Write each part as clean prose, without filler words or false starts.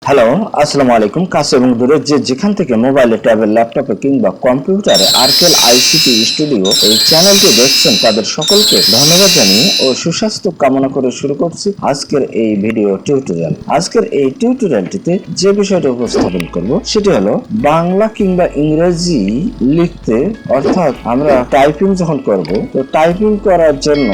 Hello, আসসালামু আলাইকুম। কাছে এবং দূরে যে যেখান থেকে মোবাইলে, ট্যাবে, ল্যাপটপে কিংবা কম্পিউটারে আরকেল আইসিটি স্টুডিও এই চ্যানেলটি দেখছেন তাদের সকলকে ধন্যবাদ জানিয়ে ও সুস্বাস্থ্য কামনা করে শুরু করছি আজকের এই ভিডিও টিউটোরিয়াল। আজকের এই টিউটোরিয়ালটিতে যে বিষয়টি উপস্থাপন করব সেটি হলো বাংলা কিংবা ইংরেজি লিখতে, অর্থাৎ আমরা টাইপিং যখন করব তো টাইপিং করার জন্য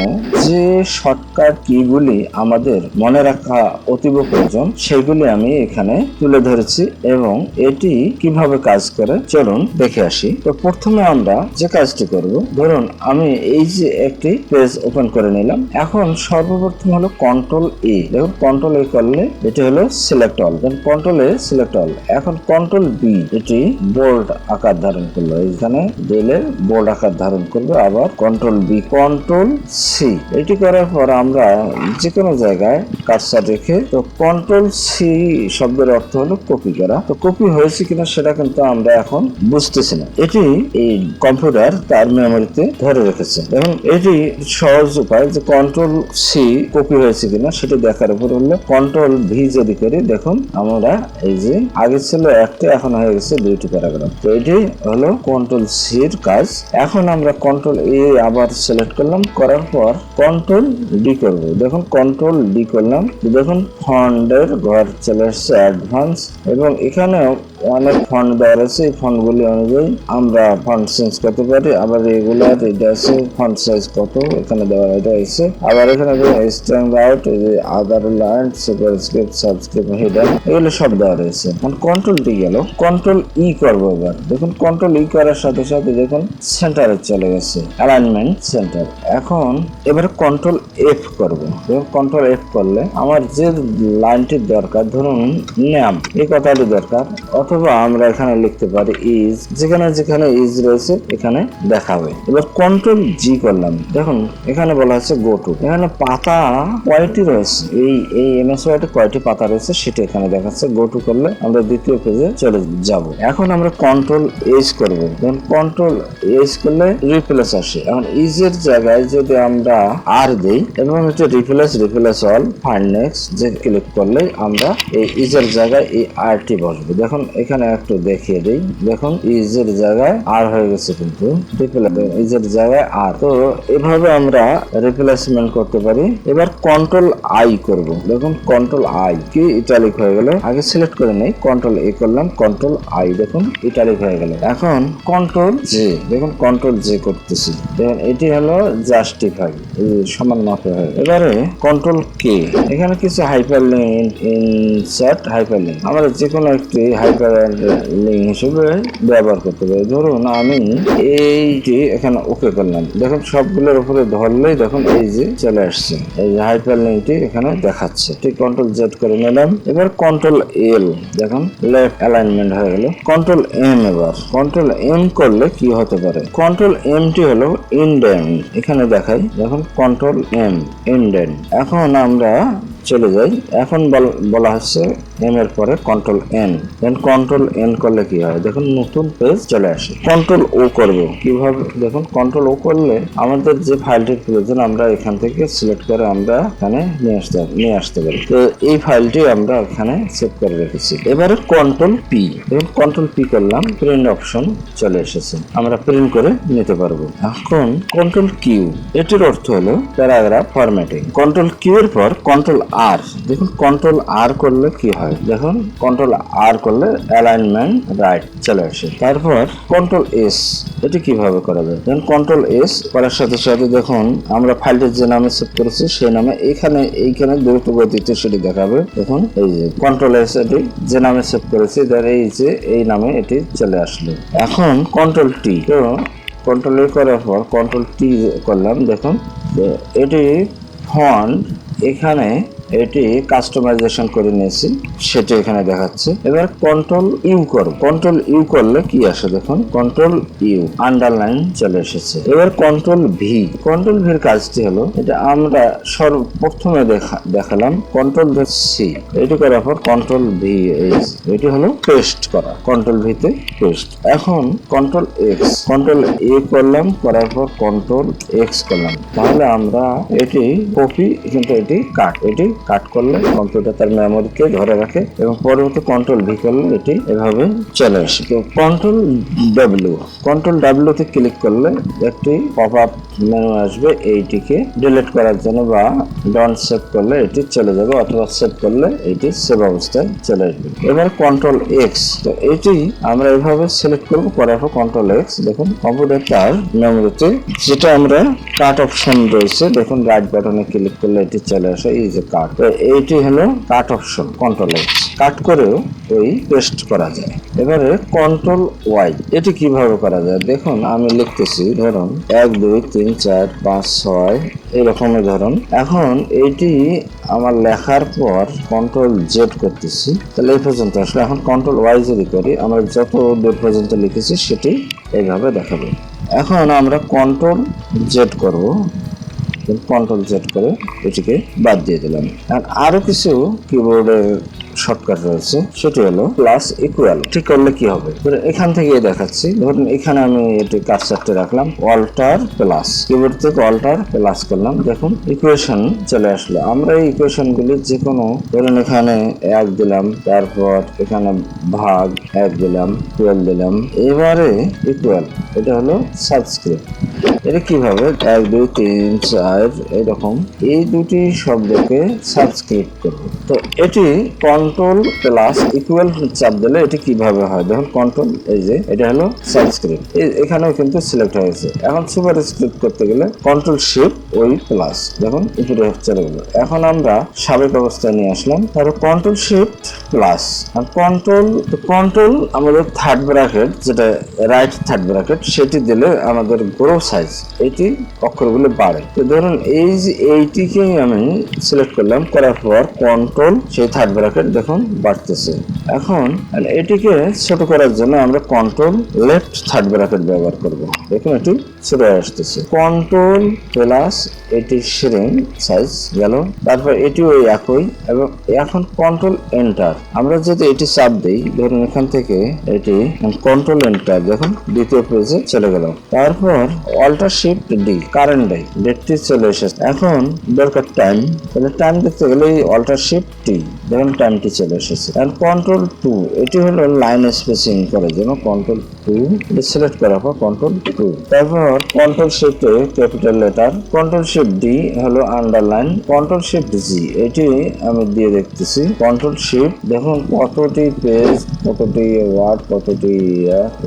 যে শর্টকাট কিগুলি আমাদের মনে রাখা অতীব প্রয়োজন সেগুলি আমি এখানে তুলে ধরেছি এবং এটি কিভাবে কাজ করে চলুন দেখে আসি। তো প্রথমে আমরা যে কাজটি করব, ধরুন আমি এই যে একটি পেজ ওপেন করে নিলাম। এখন সর্বপ্রথম হলো কন্ট্রোল এ। দেখুন কন্ট্রোল এ করলে এটি হলো select all, then control A select all. এখন কন্ট্রোল বি, এটি বোল্ড আকার ধারণ করলো, এখানে দিলে বোল্ড আকার ধারণ করবে। আবার কন্ট্রোল বি, কন্ট্রোল সি, এটি করার পর আমরা যে কোনো জায়গায় কার্সর রেখে, তো কন্ট্রোল সি শব্দের অর্থ হলো কপি করা। তো কপি হয়েছে কিনা সেটা কিন্তু আমরা এখন বুঝতেছি না, এটি এই কম্পিউটার তার মেমোরিতে ধরে রেখেছে। এবং এটি সহজ উপায় যে কন্ট্রোল সি কপি হয়েছে কিনা সেটি দেখার উপর হলো কন্ট্রোল ভি যদি করি, দেখুন আমরা এই যে আগে ছিল একটা, এখন হয়ে গেছে দুইটি প্যারাগ্রাফ। তো এটি হলো কন্ট্রোল সির কাজ। এখন আমরা কন্ট্রোল এ আবার সিলেক্ট করলাম, করার পর কন্ট্রোল ডি করব। দেখুন কন্ট্রোল ডি করলাম, দেখুন ফন্টের ঘর চলে আসছে অ্যাডভান্স, এবং এখানেও অনেক ফন্ট দেওয়া আছে। এই ফন্টগুলি অনুযায়ী আমরা ফন্ট চেঞ্জ করতে পারি। আবার রেগুলার এটা আছে, ফন্ট সাইজ কত এখানে দেওয়া এটা আছে। আবার এখানে স্ট্যান্ড আউট, এই যে আদার লাইন, সুপারস্ক্রিপ্ট, সাবস্ক্রিপ্ট, হেডার, এগুলো সব দেওয়া রয়েছে। এখন কন্ট্রোল ডি গেল, কন্ট্রোল ই করবো এবার। দেখুন কন্ট্রোল ই করার সাথে সাথে দেখুন সেন্টারে চলে গেছে, অ্যালাইনমেন্ট সেন্টার। এখন এবারে কন্ট্রোল এফ করবো। দেখুন কন্ট্রোল এফ করলে আমার যে লাইনটির দরকার, ধরুন নাম, এই কথাটি দরকার, অথবা আমরা এখানে লিখতে পারি ইজ, যেখানে যেখানে ইজ রয়েছে এখানে দেখাবে। এবার কন্ট্রোল জি করলাম, দেখুন এখানে বলা হচ্ছে গো টু, এখানে পাতা কয়টি রয়েছে, এই এমএস ওয়ার্ডে কয়টি পাতা রয়েছে সেটা এখানে দেখাচ্ছে। গো টু করলে আমরা দ্বিতীয় পেজে চলে যাব। এখন আমরা কন্ট্রোল এইচ করবো, কন্ট্রোল এইচ করলে রিপ্লেস আসে। এখন ইজের জায়গায় যদি আমরা আর দেই এবং হচ্ছে রিপ্লেস অল, ফাইন্ড নেক্সট যে ক্লিক করলে আমরা এই ইজের জায়গায় এই আরটি বসবে। দেখুন এখানে একটু দেখিয়ে দিই, দেখুন ইজের জায়গায় আর হয়ে গেছে, কিন্তু ইজের জায়গায় আর। তো এভাবে আমরা রিপ্লেসমেন্ট করতে পারি। এবার কন্ট্রোল আই করব, দেখুন কন্ট্রোল আই কি ইটালিক হয়ে গেল, আগে সিলেক্ট করে নেই, কন্ট্রোল এ করলাম, কন্ট্রোল আই, দেখুন ইটালিক হয়ে গেল। এখন কন্ট্রোল জে, দেখুন কন্ট্রোল জে করতেছি, দেখুন এটি হলো জাস্টিফাই, সমান মাপে হয়। এবারে কন্ট্রোল কে, এখানে কিছু hyper link, insert hyper link, আমরা যে কোনো একটি হাইপার লিঙ্ক হিসেবে ব্যবহার করতে পারি। ধরুন আমি এইটি এখানে ওকে করলাম, দেখুন সবগুলোর উপরে ধরলেই দেখুন এই যে চলে আসছে, এই যে হাইপার লিঙ্কটি এখানে দেখাচ্ছে। ঠিক কন্ট্রোল জেড করে নিলাম। এবার কন্ট্রোল এল, দেখুন লেফট অ্যালাইনমেন্ট হয়ে গেল। কন্ট্রোল এম, এবার কন্ট্রোল এম করলে কি হতে পারে, কন্ট্রোল এমটি হলো ইনডেন্ট, এখানে দেখাই, দেখুন কন্ট্রোল এম ইনডেন্ট। এখন আমরা চলে যাই, এখন বলা হচ্ছে এম এর পরে কন্ট্রোল এন, দেন কন্ট্রোল এন করলে কি হয়, দেখুন নতুন পেজ চলে আসে। কন্ট্রোল ও করব কিভাবে, দেখুন কন্ট্রোল ও করলে আমাদের যে ফাইলটির প্রয়োজন আমরা এখান থেকে সিলেক্ট করে আমরা এখানে নিয়ে আসতে পারি। তো এই ফাইলটি আমরা এখানে সেভ করে রেখেছি। এবারে কন্ট্রোল পি, দেখুন কন্ট্রোল পি করলাম, প্রিন্ট অপশন চলে এসেছে, আমরা প্রিন্ট করে নিতে পারবো। এখন কন্ট্রোল কিউ, এটির অর্থ হলো প্যারাগ্রাফ ফরম্যাটিং। কন্ট্রোল কিউ এর পর কন্ট্রোল আর, দেখুন কন্ট্রোল আর করলে কি হয়, দেখুন কন্ট্রোল আর করলে অ্যালাইনমেন্ট রাইট চলে আসে। তারপর কন্ট্রোল এস, এটি কিভাবে করা যায়, দেখুন কন্ট্রোল এস করার সাথে সাথে দেখুন আমরা ফাইলটির যে নামে সেভ করেছি সেই নামে এইখানে দ্রুত গতিতে সেটি দেখাবে। দেখুন এই যে কন্ট্রোল এস, এটি যে নামে সেভ করেছি এই যে এই নামে এটি চলে আসলো। এখন কন্ট্রোল টি, তো কন্ট্রোল এ করার পর কন্ট্রোল টি করলাম, দেখুন এটি ফন্ট এখানে এটি কাস্টমাইজেশন করে নিয়েছি, সেটা এখানে দেখাচ্ছে। এবার কন্ট্রোল ইউ করব, কন্ট্রোল ইউ করলে কি আসে, দেখুন কন্ট্রোল ইউ আন্ডারলাইন চলে এসেছে। এবার কন্ট্রোল ভি, কন্ট্রোল ভির কাজটি হলো এটা আমরা সর্বপ্রথমে দেখালাম, কন্ট্রোল সি, এটি করার পর কন্ট্রোল ভি, এটি হলো পেস্ট করা, কন্ট্রোল ভিতে পেস্ট। এখন কন্ট্রোল এক্স, কন্ট্রোল এ করলাম, করার পর কন্ট্রোল এক্স করলাম, তাহলে আমরা এটি কপি কিন্তু এটি কাট, এটি কাট করলে কম্পিউটার তার মেমোরিকে ধরে রাখে এবং পরবর্তী কন্ট্রোল ভি করলে এটি এভাবে চলে আসে। তো কন্ট্রোল ডাব্লিউ তে ক্লিক করলে একটি পপ আপ মেনু আসবে, এইটিকে ডিলিট করার জন্য বা ডন্ট সেভ করলে এটি চলে যাবে, অথবা সেভ করলে এটি সেভ অবস্থায় চলে আসবে। এবার কন্ট্রোল এক্স, তো এটি আমরা এভাবে সিলেক্ট করব, করার পর কন্ট্রোল এক্স, দেখুন কম্পিউটার তার মেমোরিতে যেটা আমরা কাট অপশন রয়েছে, দেখুন রাইট বাটনে ক্লিক করলে এটি চলে আসে, এই যে কাট, তো এইটি হলো কাট অপশন। কন্ট্রোল এক্স কাট করেও ওই পেস্ট করা যায়। এবারে কন্ট্রোল ওয়াই, এটি কিভাবে করা যায় দেখুন, আমি লিখতেছি ধরুন 1 2 3 4 5 6 এরকমের ধরুন। এখন এইটি আমার লেখার পর কন্ট্রোল জেড করতেছি, তাহলে এই পর্যন্ত আসলে। এখন কন্ট্রোল ওয়াই যদি করি, আমরা যত দূর পর্যন্ত লিখেছি সেটি এইভাবে দেখাবে। এখন আমরা কন্ট্রোল জেড করব, কন্ট্রোল জেড করে এটিকে বাদ দিয়ে দিলাম। আর আরো কিছু কিবোর্ডের শর্টকাট রয়েছে, সেটি হলো প্লাস ইকুয়াল। ঠিক করলে কি হবে এখান থেকে দেখাচ্ছি। ধরুন এখানে আমি এটি কার্সারটি রাখলাম, অল্টার প্লাস, কিবোর্ড থেকে অল্টার প্লাস করলাম, দেখুন ইকুয়েশন চলে আসলো। আমরা এই ইকুয়েশন গুলি যে কোনো, ধরুন এখানে 1 দিলাম, তারপর এখানে ভাগ 1 দিলাম, 12 দিলাম, এবারে ইকুয়াল, এটা হলো সাবস্ক্রিপ্ট। এটা কিভাবে 1 2 3 4 এরকম এই দুটি শব্দকে সাবস্ক্রিপ্ট করব। তো এটি কন্ট্রোল প্লাস ইকুয়াল চাপ দিলে এটি কিভাবে হয় দেখুন, কন্ট্রোল, এই যে এটা হলো সাবস্ক্রিপ্ট, এখানেও কিন্তু সিলেক্ট হয়েছে। এখন সুপার স্ক্রিপ্ট করতে গেলে কন্ট্রোল শিফট ওই প্লাস, দেখুন উপরে চলে গেল। এখন আমরা স্বাভাবিক অবস্থায় নিয়ে আসলাম, তারপর কন্ট্রোল শিফট প্লাস, আর কন্ট্রোল আমাদের থার্ড ব্র্যাকেট, যেটা রাইট থার্ড ব্র্যাকেট, সেটি দিলে আমাদের গ্রো সাইজ, এটি অক্ষরগুলো বাড়ে। তো ধরুন এই যে এইটিকেই আমি সিলেক্ট করলাম, করার পর কন্ট্রোল সেই থার্ড ব্র্যাকেট দেখুন বাড়তেছে। এখন এটিকে ছোট করার জন্য আমরা কন্ট্রোল লেফট থার্ড ব্র্যাকেট ব্যবহার করব, দেখুন এটি ছোট আসতেছে। কন্ট্রোল প্লাস এটি শ্রিঙ্ক সাইজ গেল, তারপর এটি ওই একই। এবং এখন কন্ট্রোল এন্টার, আমরা যদি এটি চাপ দিই, ধরুন এখান থেকে এটি কন্ট্রোল এন্টার, দেখুন দ্বিতীয় পেজে চলে গেল। তারপর অল্টার শিফট ডি, কারেন্ট ডেটটি চলে এসেছে। এখন দরকার টাইম, তাহলে টাইম দেখতে গেলে অল্টার শিফট টি, দেখুন টাইমটি চলে এসেছে। আর কন্ট্রোল 2, এটি হলো লাইন স্পেসিং করার জন্য কন্ট্রোল 2 সিলেক্ট করার পর কন্ট্রোল 2, তারপর control shift capital letter, control shift D হলো আন্ডারলাইন, কন্ট্রোল শিফট জি, এটি আমি দিয়ে দেখতেছি। কন্ট্রোল শিফট, দেখুন কতটি পেজ, কতটি ওয়ার্ড, কতটি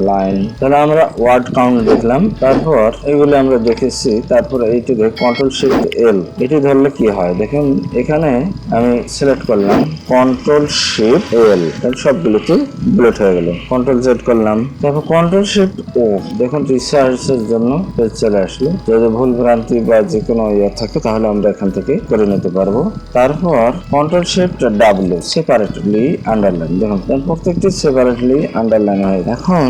লাইন, তাহলে আমরা ওয়ার্ড কাউন্ট দেখলাম। তারপর এগুলো আমরা দেখেছি। তারপর এইটি কন্ট্রোল শিফট এল, এটি ধরলে কি হয় দেখুন, এখানে আমি সিলেক্ট করলাম কন্ট্রোল শিফট এল, সবগুলোতে বুলেট হয়ে গেল। কন্ট্রোল জেড করলাম, তারপর কন্ট্রোল শিফট ও, দেখুন রিসার্চের জন্য পেজ চলে আসলো। যদি ভুল ভ্রান্তি বা যে কোনো ইয়ে থাকে তাহলে আমরা এখান থেকে করে নিতে পারবো। তারপর control shift W, separately underline, দেখুন প্রত্যেকটি সেপারেটলি আন্ডারলাইন হয়। এখন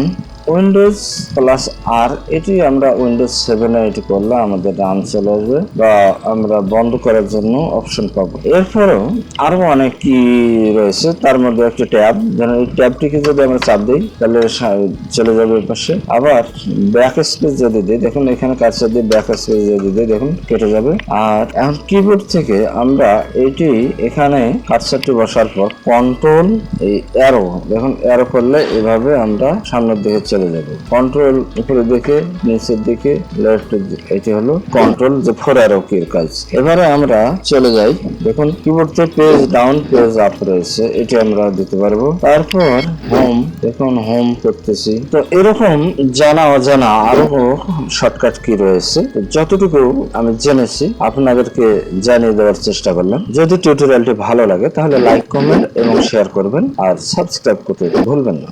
উইন্ডোজ প্লাস আর, এটি আমরা উইন্ডোজ 7 এ এটি করলে আমাদের রান চলে আসবে বা আমরা বন্ধ করার জন্য অপশন পাবো। এরপরেও আরো অনেক কি রয়েছে, তার মধ্যে একটি ট্যাব, যেমন এই ট্যাবটিকে যদি আমরা চাপ দিই তাহলে চলে যাবে এই পাশে। আবার ব্যাক স্পেস যদি দিই, দেখুন এখানে কার্সর দিয়ে ব্যাক স্পেস যদি দিই, দেখুন কেটে যাবে। আর এখন কিবোর্ড থেকে আমরা এটি এখানে কার্সরটি বসার পর কন্ট্রোল এই অ্যারো, দেখুন অ্যারো করলে এভাবে আমরা সামনের দিকে চলে যাবে। কন্ট্রোল উপরের দিকে, নিচের দিকে, লেফট, এটি হলো কন্ট্রোল যে 4 অ্যারো কির কাজ। এবারে আমরা চলে যাই, দেখুন কিবোর্ড থেকে পেজ ডাউন পেজ আপ রয়েছে, এটি আমরা দিতে পারবো। তারপর হোম, দেখুন হোম করতেছি। তো এরকম জানা অজানা আরো শর্টকাট কি রয়েছে, যতটুকু আমি জেনেছি আপনাদেরকে জানিয়ে দেওয়ার চেষ্টা করলাম। যদি টিউটোরিয়ালটি ভালো লাগে তাহলে লাইক, কমেন্ট এবং শেয়ার করবেন, আর সাবস্ক্রাইব করতে ভুলবেন না।